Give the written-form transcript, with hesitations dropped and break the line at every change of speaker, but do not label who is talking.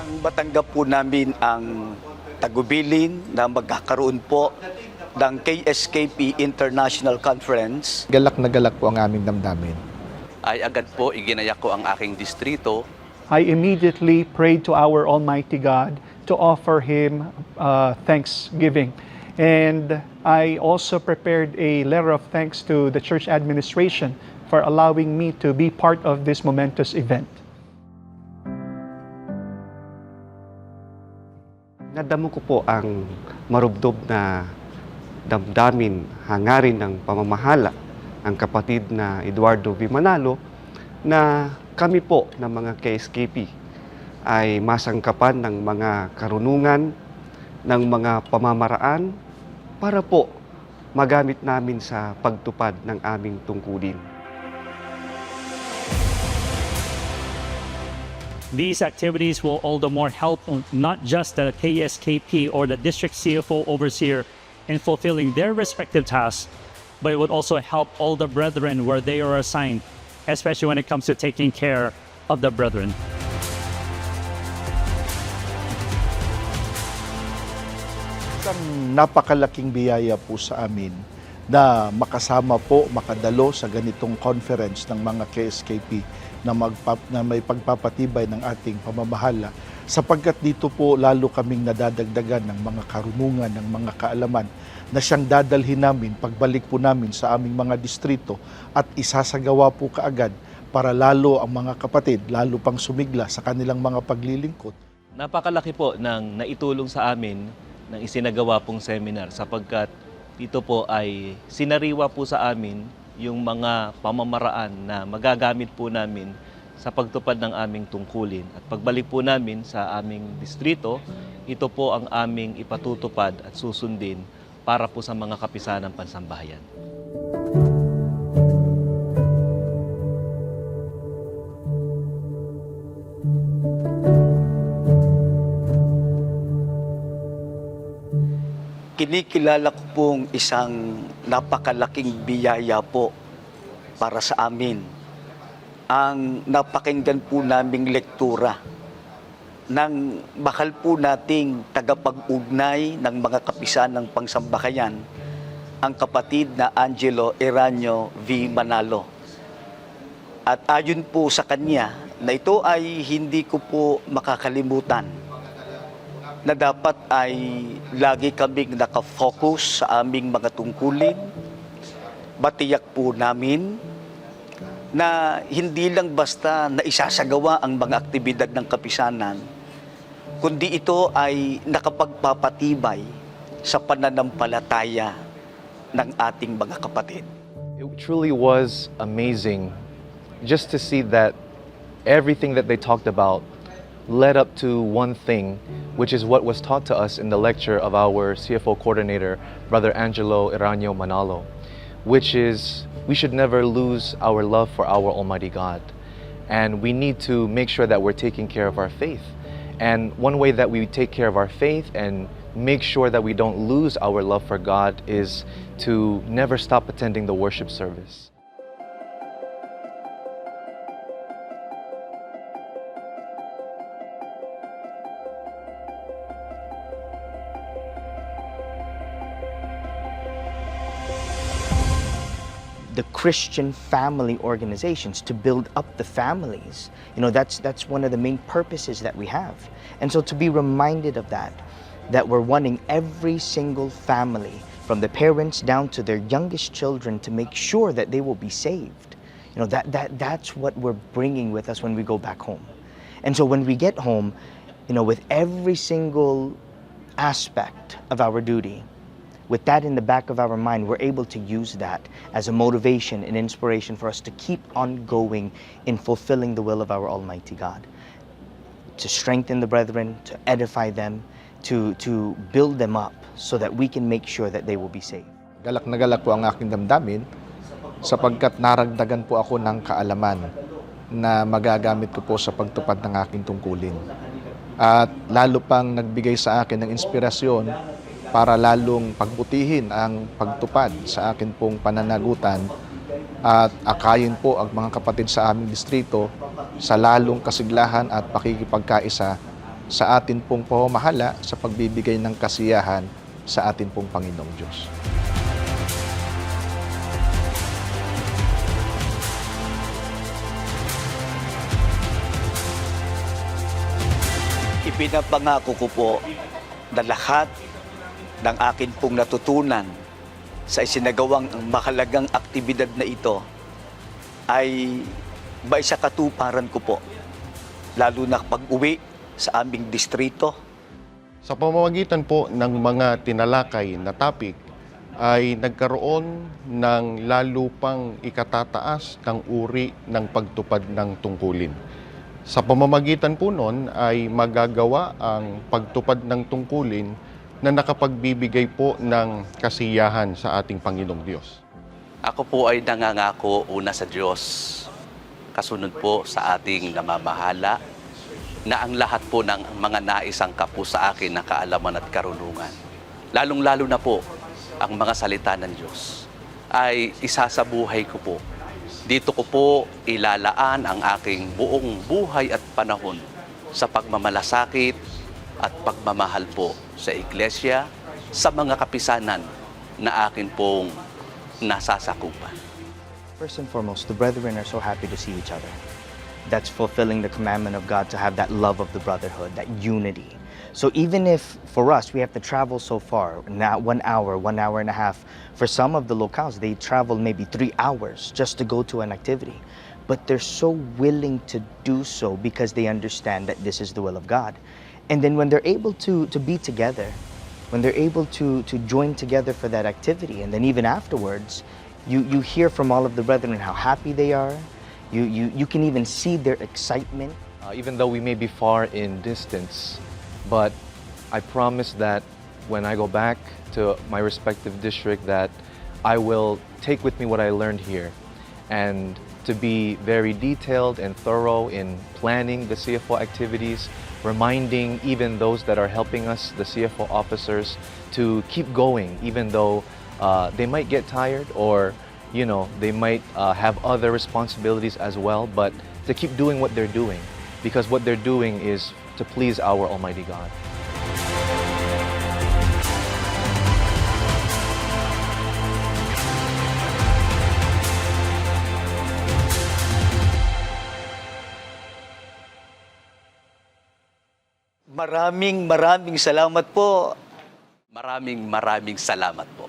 Nang matanggap po namin ang tagubilin na magkakaroon po ng KSKP International Conference,
Galak na galak po ang aming damdamin.
ay agad po iginayak ko ang aking distrito.
I immediately prayed to our Almighty God to offer Him thanksgiving. And I also prepared a letter of thanks to the church administration for allowing me to be part of this momentous event.
Nadamo ko po ang marubdob na damdamin, hangarin ng pamamahala ng kapatid na Eduardo V. Manalo na kami po ng mga KSKP ay masangkapan ng mga karunungan, ng mga pamamaraan para po magamit namin sa pagtupad ng aming tungkulin.
These activities will all the more help not just the KSKP or the district CFO overseer in fulfilling their respective tasks, but it would also help all the brethren where they are assigned, especially when it comes to taking care of the brethren.
Isang napakalaking biyaya po sa amin na makasama po, makadalo sa ganitong conference ng mga KSKP na may pagpapatibay ng ating pamamahala, sapagkat dito po lalo kaming nadadagdagan ng mga karunungan, ng mga kaalaman na siyang dadalhin namin pagbalik po namin sa aming mga distrito at isasagawa po kaagad para lalo ang mga kapatid, lalo pang sumigla sa kanilang mga paglilingkod.
Napakalaki po ng naitulong sa amin ng isinagawa pong seminar sapagkat ito po ay sinariwa po sa amin yung mga pamamaraan na magagamit po namin sa pagtupad ng aming tungkulin. At pagbalik po namin sa aming distrito, ito po ang aming ipatutupad at susundin para po sa mga kapisanang pansambahayan.
kinikilala ko pong isang napakalaking biyaya po para sa amin. Ang napakinggan po naming lektura ng bakal po nating tagapag-ugnay ng mga kapisan ng pangsambahayan, ang kapatid na Angelo Eranio V. Manalo. At ayon po sa kanya na ito ay hindi ko po makakalimutan, na dapat ay lagi kaming nakafocus sa aming mga tungkulin. Batiyak po namin na hindi lang basta na isasagawa ang mga aktibidad ng kapisanan, kundi ito ay nakapagpapatibay sa pananampalataya ng ating mga kapatid.
It truly was amazing just to see that everything that they talked about led up to one thing, which is what was taught to us in the lecture of our CFO coordinator, Brother Angelo Eranio Manalo, which is we should never lose our love for our Almighty God. And we need to make sure that we're taking care of our faith. And one way that we take care of our faith and make sure that we don't lose our love for God is to never stop attending the worship service.
The Christian family organizations to build up the families. You know, that's one of the main purposes that we have. And so to be reminded of that we're wanting every single family, from the parents down to their youngest children, to make sure that they will be saved. You know, that's what we're bringing with us when we go back home. And so when we get home, you know, with every single aspect of our duty, with that in the back of our mind, we're able to use that as a motivation and inspiration for us to keep on going in fulfilling the will of our Almighty God. To strengthen the brethren, to edify them, to build them up so that we can make sure that they will be saved.
Galak na galak po ang aking damdamin sapagkat naragdagan po ako ng kaalaman na magagamit ko po sa pagtupad ng aking tungkulin. At lalo pang nagbigay sa akin ng inspirasyon para lalong pagbutihin ang pagtupad sa akin pong pananagutan at akayin po ang mga kapatid sa aming distrito sa lalong kasiglahan at pakikipagkaisa sa atin pong pamamahala sa pagbibigay ng kasiyahan sa atin pong Panginoong Diyos.
Ipinapangako ko po na lahat ng akin pong natutunan sa isinagawang mahalagang aktibidad na ito ay maisakatuparan ko po, lalo na pag-uwi sa aming distrito.
Sa pamamagitan po ng mga tinalakay na topic ay nagkaroon ng lalo pang ikatataas ng uri ng pagtupad ng tungkulin. Sa pamamagitan po nun ay magagawa ang pagtupad ng tungkulin na nakapagbibigay po ng kasiyahan sa ating Panginoong Diyos.
Ako po ay nangangako una sa Diyos, kasunod po sa ating namamahala, na ang lahat po ng mga naisangka po sa akin na kaalaman at karunungan, lalong-lalo na po ang mga salita ng Diyos, ay isasabuhay ko po. Dito ko po ilalaan ang aking buong buhay at panahon sa pagmamalasakit at pagmamahal po sa iglesia, sa mga kapisanan na akin pong nasasakupan.
First and foremost, the brethren are so happy to see each other. That's fulfilling the commandment of God to have that love of the brotherhood, that unity. So even if for us we have to travel so far, now 1 hour, 1 hour and a half, for some of the locales they travel maybe 3 hours just to go to an activity. But they're so willing to do so because they understand that this is the will of God. And then when they're able to be together, when they're able to join together for that activity, and then even afterwards, you hear from all of the brethren how happy they are. You can even see their excitement.
Even though we may be far in distance, but I promise that when I go back to my respective district that I will take with me what I learned here and to be very detailed and thorough in planning the CFO activities, reminding even those that are helping us, the CFO officers, to keep going even though they might get tired or they might have other responsibilities as well, but to keep doing what they're doing because what they're doing is to please our Almighty God.
Maraming salamat po.
Maraming salamat po.